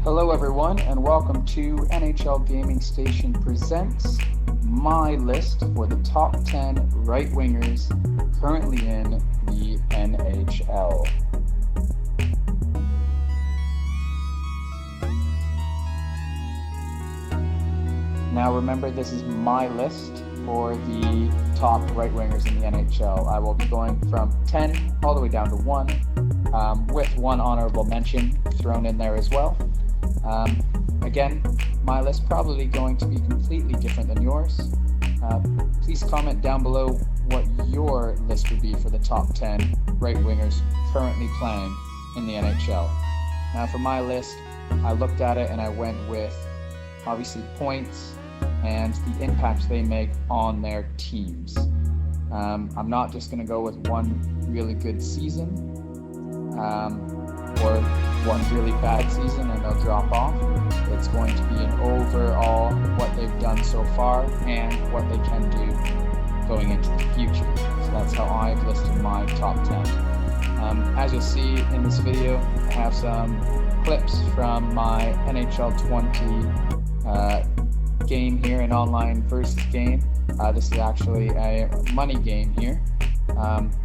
Hello everyone and welcome to NHL Gaming Station presents my list for the top 10 right wingers currently in the NHL. Now remember, this is my list for the top right wingers in the NHL. I will be going from 10 all the way down to 1, with one honorable mention thrown in there as well. Again, my list probably going to be completely different than yours. Please comment down below what your list would be for the top 10 right wingers currently playing in the NHL. Now for my list, I looked at it and I went with obviously points and the impact they make on their teams. I'm not just going to go with one really good season or one really bad season and they'll drop off. It's going to be an overall what they've done so far and what they can do going into the future. So that's how I've listed my top 10. As you'll see in this video, I have some clips from my NHL 20 game here, an online versus game. This is actually a money game here.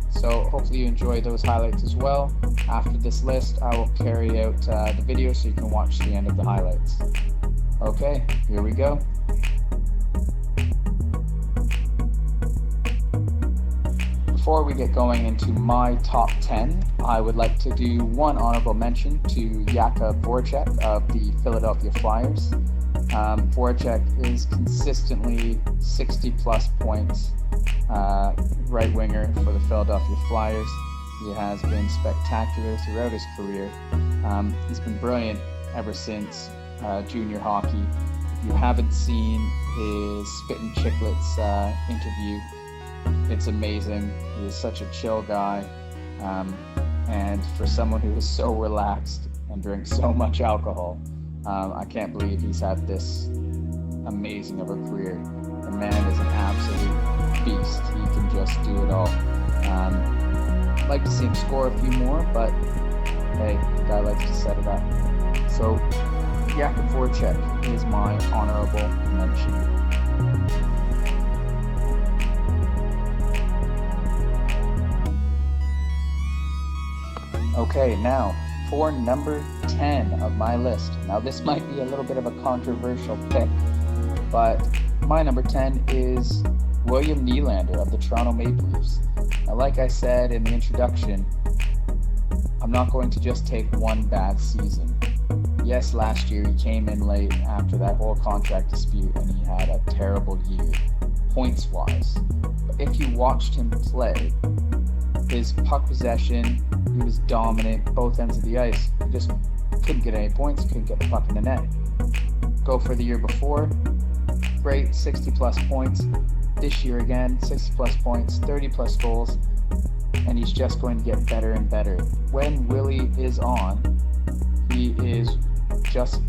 So hopefully you enjoy those highlights as well. After this list, I will carry out the video so you can watch the end of the highlights. Okay, here we go. Before we get going into my top 10, I would like to do one honorable mention to Jakub Voracek of the Philadelphia Flyers. Voracek is consistently 60 plus points right winger for the Philadelphia Flyers. He has been spectacular throughout his career. He's been brilliant ever since junior hockey. If you haven't seen his Spittin' Chicklets interview, it's amazing. He is such a chill guy, and for someone who is so relaxed and drinks so much alcohol, I can't believe he's had this amazing of a career. The man is an absolute beast. He can just do it all. I'd like to see him score a few more, but hey, the guy likes to set it up. So Jakub Voracek is my honorable mention. Okay, now for number 10 of my list. Now this might be a little bit of a controversial pick, but my number 10 is William Nylander of the Toronto Maple Leafs. Now, like I said in the introduction, I'm not going to just take one bad season. Yes, last year he came in late after that whole contract dispute and he had a terrible year, points-wise. But if you watched him play, his puck possession, he was dominant both ends of the ice. He just couldn't get any points, couldn't get the puck in the net. Go for the year before, great, 60 plus points. This year again, 60 plus points, 30 plus goals, and he's just going to get better and better. When Willie is on, he is just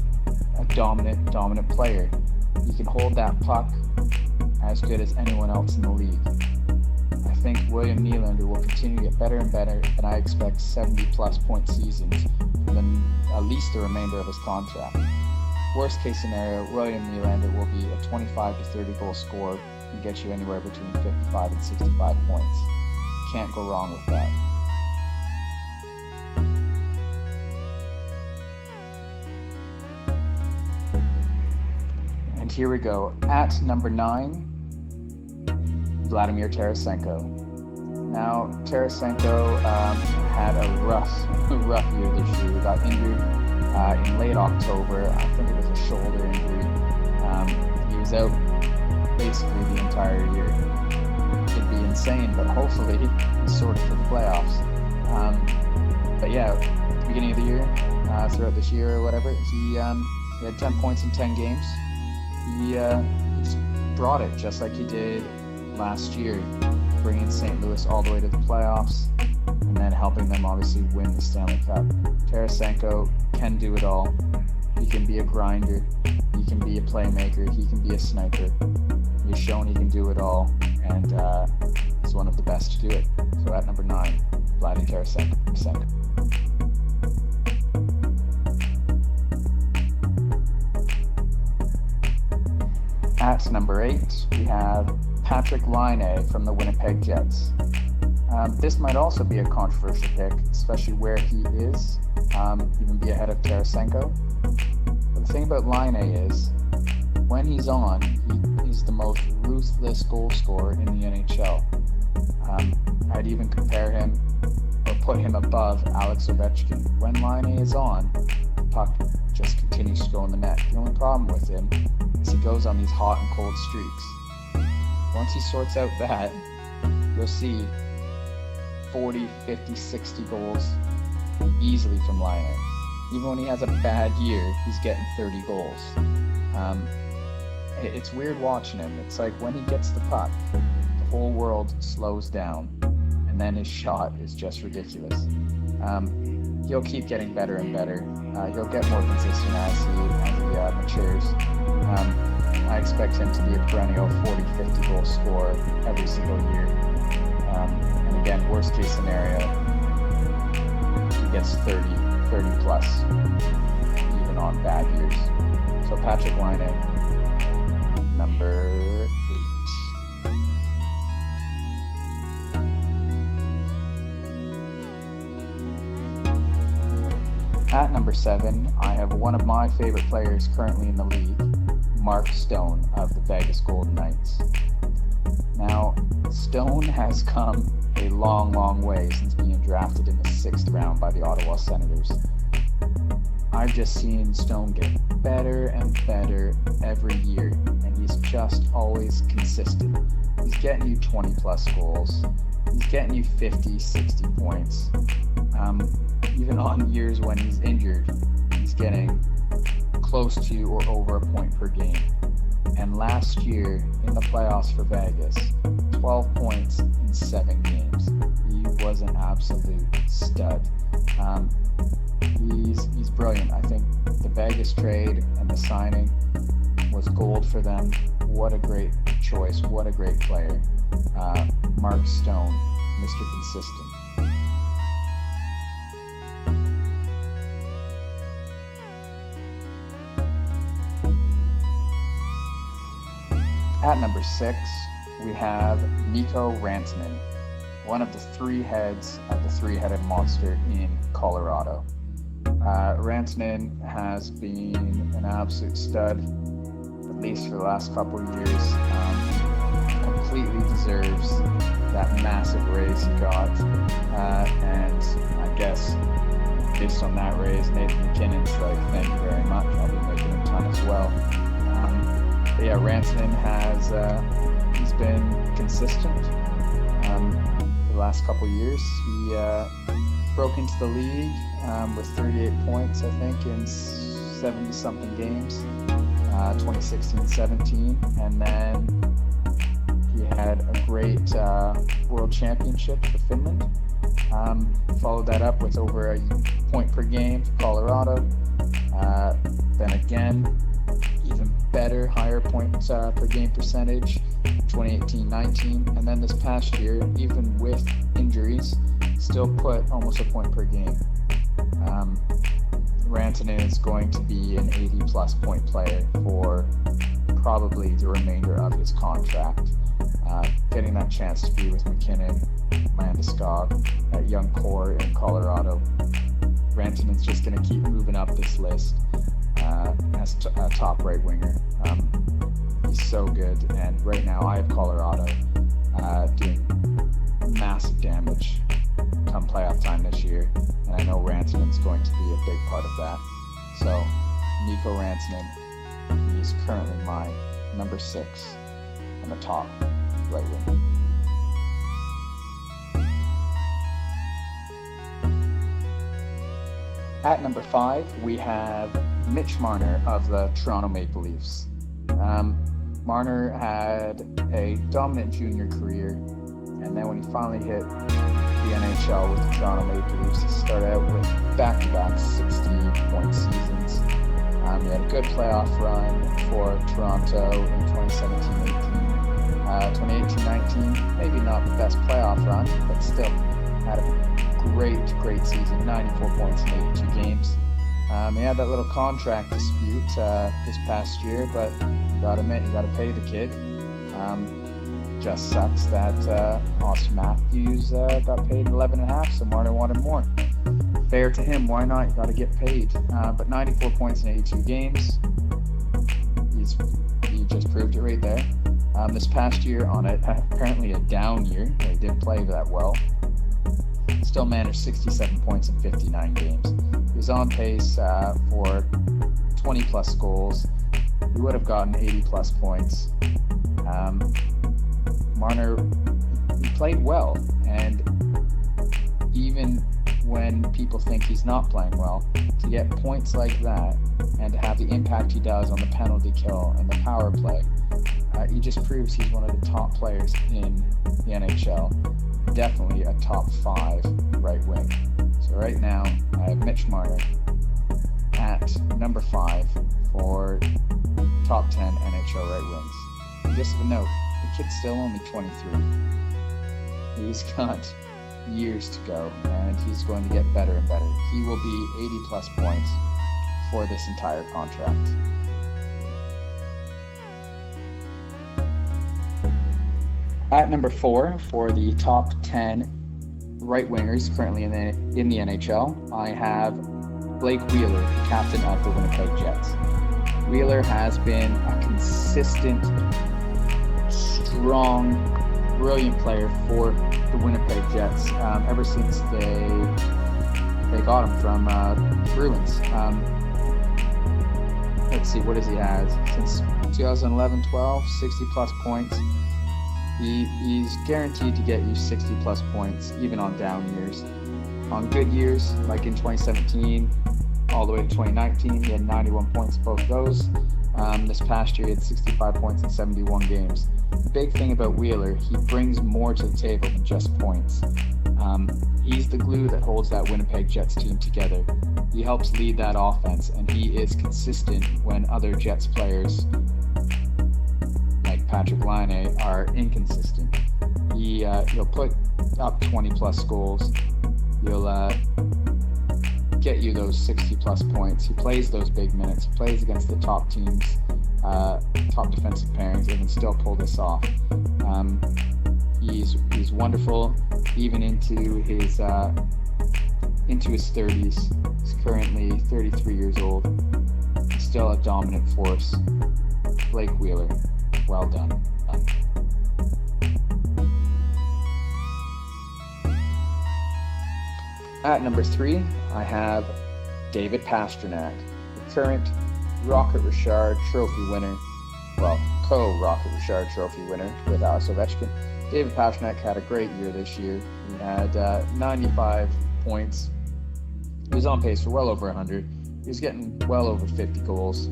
a dominant player. He can hold that puck as good as anyone else in the league. I think William Nylander will continue to get better and better, and I expect 70 plus point seasons for at least the remainder of his contract. Worst case scenario, William Nylander will be a 25 to 30 goal scorer and get you anywhere between 55 and 65 points. Can't go wrong with that. And here we go. At number 9, Vladimir Tarasenko. Now, Tarasenko had a rough year this year. He got injured in late October. I think it was a shoulder injury. He was out basically the entire year. It'd be insane, but hopefully he's sorted for the playoffs. But yeah, at the beginning of the year, throughout this year or whatever, he had 10 points in 10 games. He just brought it just like he did last year, bringing St. Louis all the way to the playoffs and then helping them obviously win the Stanley Cup. Tarasenko can do it all. He can be a grinder, he can be a playmaker, he can be a sniper. He's shown he can do it all, and he's one of the best to do it. So at number 9, Vladimir Tarasenko. At number 8, we have Patrick Laine from the Winnipeg Jets. This might also be a controversial pick, especially where he is, even be ahead of Tarasenko. But the thing about Laine is, when he's on, he's the most ruthless goal scorer in the NHL. I'd even compare him or put him above Alex Ovechkin. When Laine is on, the puck just continues to go in the net. The only problem with him is he goes on these hot and cold streaks. Once he sorts out that, you'll see 40, 50, 60 goals easily from Laine. Even when he has a bad year, he's getting 30 goals. It's weird watching him. It's like when he gets the puck, the whole world slows down, and then his shot is just ridiculous. He'll keep getting better and better. He'll get more consistent as he matures. I expect him to be a perennial 40, 50 goal scorer every single year. And again, worst case scenario, he gets 30 plus, even on bad years. So Patrick Laine, number 8. At number 7, I have one of my favorite players currently in the league, Mark Stone of the Vegas Golden Knights. Now, Stone has come a long, long way since being drafted in the 6th round by the Ottawa Senators. I've just seen Stone get better and better every year, and he's just always consistent. He's getting you 20 plus goals. He's getting you 50, 60 points. Even on years when he's injured, he's getting close to or over a point per game. And last year in the playoffs for Vegas, 12 points in 7 games. He was an absolute stud. He's brilliant. I think the Vegas trade and the signing was gold for them. What a great choice. What a great player. Mark Stone, Mr. Consistent. At number 6, we have Mikko Rantanen, one of the 3 heads of the 3-headed monster in Colorado. Rantanen has been an absolute stud, at least for the last couple of years. Completely deserves that massive raise he got. And I guess based on that raise, Nathan McKinnon's like, thank you very much. I'll be making a ton as well. But yeah, Rantanen has he's been consistent for the last couple of years. He broke into the league with 38 points, I think, in 70-something games, 2016-17, and then he had a great World Championship for Finland. Followed that up with over a point per game for Colorado. Then again, even better, higher points per game percentage, 2018-19, and then this past year, even with injuries, still put almost a point per game. Rantanen is going to be an 80-plus point player for probably the remainder of his contract. Getting that chance to be with McKinnon, Landeskog, that young core in Colorado, Rantanen's just going to keep moving up this list as a top right winger. He's so good, and right now I have Colorado doing massive damage come playoff time this year, and I know Rantanen's going to be a big part of that. So Mikko Rantanen, he's currently my number 6 on the top right winger. At number 5, we have Mitch Marner of the Toronto Maple Leafs. Marner had a dominant junior career, and then when he finally hit the NHL with the Toronto Maple Leafs, he started out with back-to-back 60-point seasons. He had a good playoff run for Toronto in 2017-18. 2018-19, maybe not the best playoff run, but still had a great season, 94 points in 82 games. He had that little contract dispute this past year, but you gotta pay the kid. Just sucks that Austin Matthews got paid 11.5, so Marner wanted more. Fair to him, why not? You got to get paid. But 94 points in 82 games. He just proved it right there. This past year, on apparently a down year, he didn't play that well. Still managed 67 points in 59 games. He was on pace for 20 plus goals. He would have gotten 80 plus points. Marner, he played well, and even when people think he's not playing well, to get points like that and to have the impact he does on the penalty kill and the power play, he just proves he's one of the top players in the NHL. Definitely a top 5 right wing. So right now, I have Mitch Marner at number 5 for top 10 NHL right wings. Just a note, the kid's still only 23. He's got years to go, and he's going to get better and better. He will be 80 plus points for this entire contract. At number 4 for the top 10 right wingers currently in the NHL, I have Blake Wheeler, captain of the Winnipeg Jets. Wheeler has been a consistent, strong, brilliant player for the Winnipeg Jets ever since they got him from Bruins. Let's see, what has he had since 2011-12? 60 plus points. He's guaranteed to get you 60 plus points even on down years. On good years, like in 2017 all the way to 2019, he had 91 points both those. This past year he had 65 points in 71 games. The big thing about Wheeler, he brings more to the table than just points. He's the glue that holds that Winnipeg Jets team together. He helps lead that offense, and he is consistent when other Jets players like Patrick Laine are inconsistent. He'll put up 20 plus goals. He'll get you those 60 plus points. He plays those big minutes. He plays against the top teams, top defensive pairings, and can still pull this off. He's wonderful even into his 30s. He's currently 33 years old. He's still a dominant force. Blake Wheeler, well done. At number 3, I have David Pastrnak, the current Rocket Richard Trophy winner. Well, co-Rocket Richard Trophy winner with Alex Ovechkin. David Pastrnak had a great year this year. He had 95 points. He was on pace for well over 100. He was getting well over 50 goals.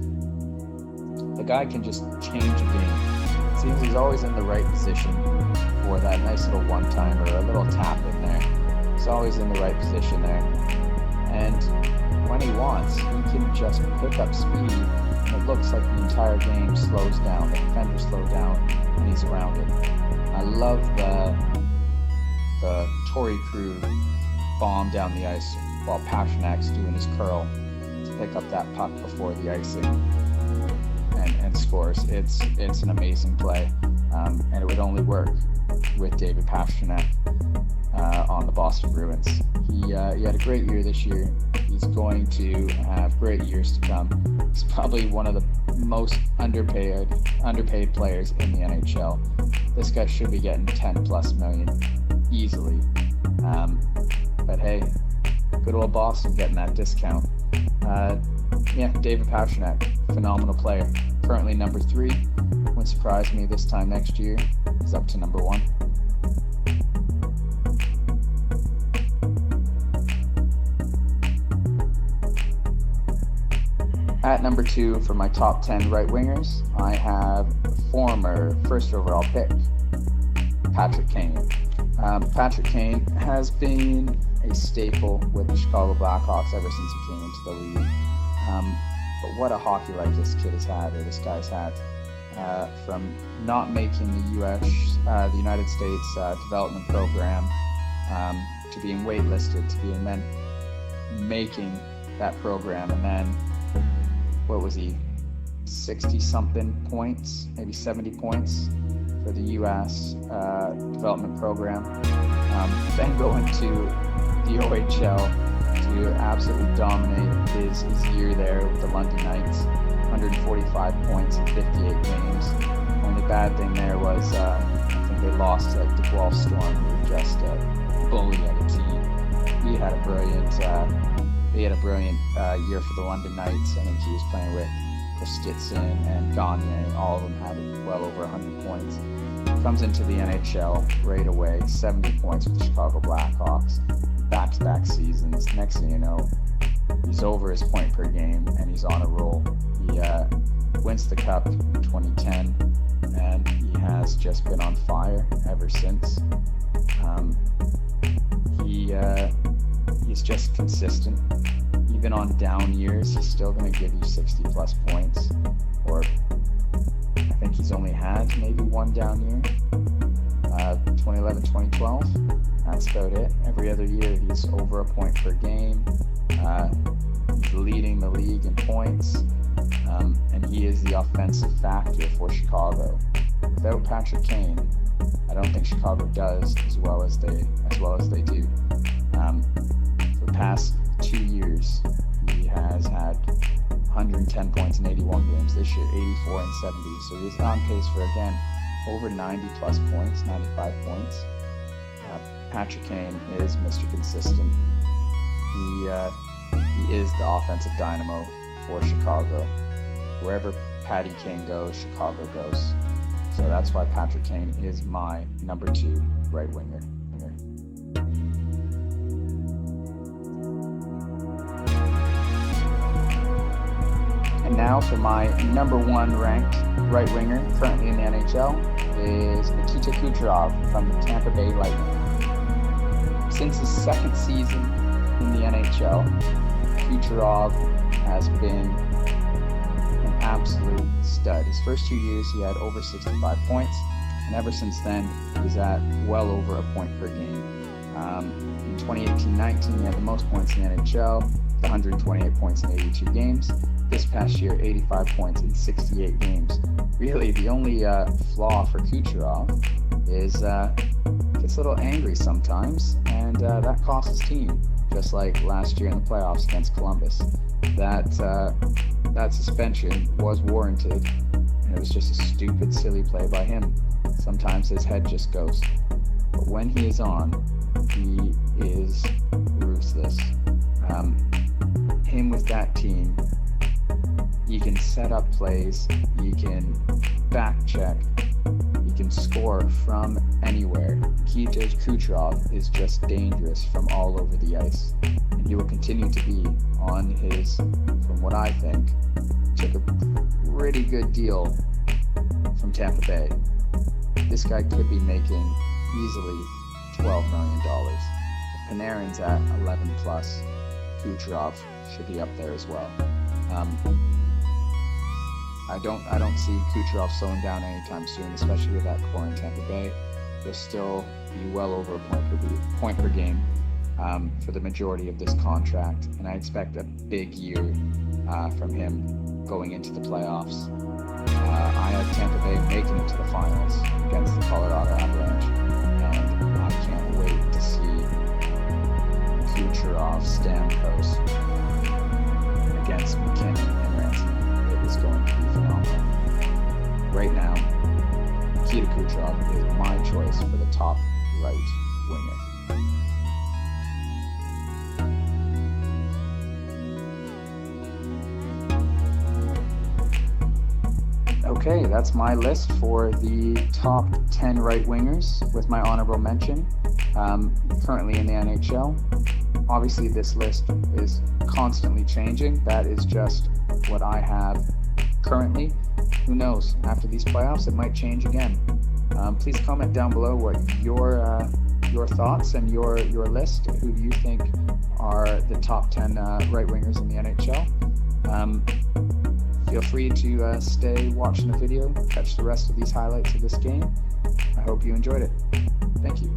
The guy can just change a game. It seems he's always in the right position for that nice little one-timer or a little tap in there. He's always in the right position there. And when he wants, he can just pick up speed. And it looks like the entire game slows down. The defenders slow down, and he's around it. I love the Torrey Crew bomb down the ice while Pasternak's doing his curl to pick up that puck before the icing and scores. It's an amazing play, and it would only work with David Pastrnak on the Boston Bruins. He had a great year this year. He's going to have great years to come. He's probably one of the most underpaid players in the NHL. This guy should be getting 10 plus million easily. But hey, good old Boston getting that discount. David Pastrnak, phenomenal player. Currently number 3. Wouldn't surprise me this time next year. He's up to number 1. At number 2 for my top 10 right wingers, I have former first overall pick, Patrick Kane. Patrick Kane has been a staple with the Chicago Blackhawks ever since he came into the league. But what a hockey life this guy's had. From not making the United States development program, to being waitlisted, to being then making that program. And then, what was he, 60-something points, maybe 70 points for the U.S. Development program. Then going to the OHL to absolutely dominate his year there with the London Knights, 145 points in 58 games. Only bad thing there was I think they lost to the Guelph Storm, who were just a bully of a team. He had a brilliant year for the London Knights. I think he was playing with Kostitsin and Gagne. All of them had well over 100 points. Comes into the NHL right away, 70 points with the Chicago Blackhawks, back-to-back seasons. Next thing you know, he's over his point per game and he's on a roll. He wins the Cup in 2010, and he has just been on fire ever since. He's just consistent. Even on down years, he's still going to give you 60 plus points. Or I think he's only had maybe one down year, 2011, 2012. That's about it. Every other year, he's over a point per game. He's leading the league in points, and he is the offensive factor for Chicago. Without Patrick Kane, I don't think Chicago does as well as they do. For the past 2 years, he has had 110 points in 81 games. This year, 84 and 70. So he's on pace for, again, over 90 plus points, 95 points. Patrick Kane is Mr. Consistent. He is the offensive dynamo for Chicago. Wherever Patty Kane goes, Chicago goes. So that's why Patrick Kane is my number 2 right winger. And now for my number 1 ranked right winger currently in the NHL is Nikita Kucherov from the Tampa Bay Lightning. Since his second season in the NHL, Kucherov has been an absolute stud. His first 2 years, he had over 65 points, and ever since then, he's at well over a point per game. In 2018-19, he had the most points in the NHL, 128 points in 82 games. This past year, 85 points in 68 games. Really, the only flaw for Kucherov is gets a little angry sometimes, and that costs his team, just like last year in the playoffs against Columbus. That suspension was warranted, and it was just a stupid, silly play by him. Sometimes his head just goes. But when he is on, he is ruthless. Him with that team, he can set up plays, he can back check, he can score from anywhere. Nikita Kucherov is just dangerous from all over the ice, and he will continue to be on his, from what I think, took a pretty good deal from Tampa Bay. This guy could be making easily $12 million. If Panarin's at 11 plus, Kucherov should be up there as well. I don't see Kucherov slowing down anytime soon, especially with that core in Tampa Bay. He'll still be well over a point per game for the majority of this contract, and I expect a big year from him going into the playoffs. I have Tampa Bay making it to the finals against the Colorado Avalanche, and I can't wait to see Kucherov Stamkos against McKinnon and Rantanen. It is going to be phenomenal. Right now, Nikita Kucherov is my choice for the top right winger. Okay, that's my list for the top 10 right wingers with my honorable mention currently in the NHL. Obviously, this list is constantly changing. That is just what I have currently. Who knows? After these playoffs, it might change again. Please comment down below what your thoughts and your list. Who do you think are the top 10 right wingers in the NHL? Feel free to stay watching the video, catch the rest of these highlights of this game. I hope you enjoyed it. Thank you.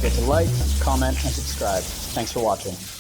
forget to like, comment, and subscribe. Thanks for watching.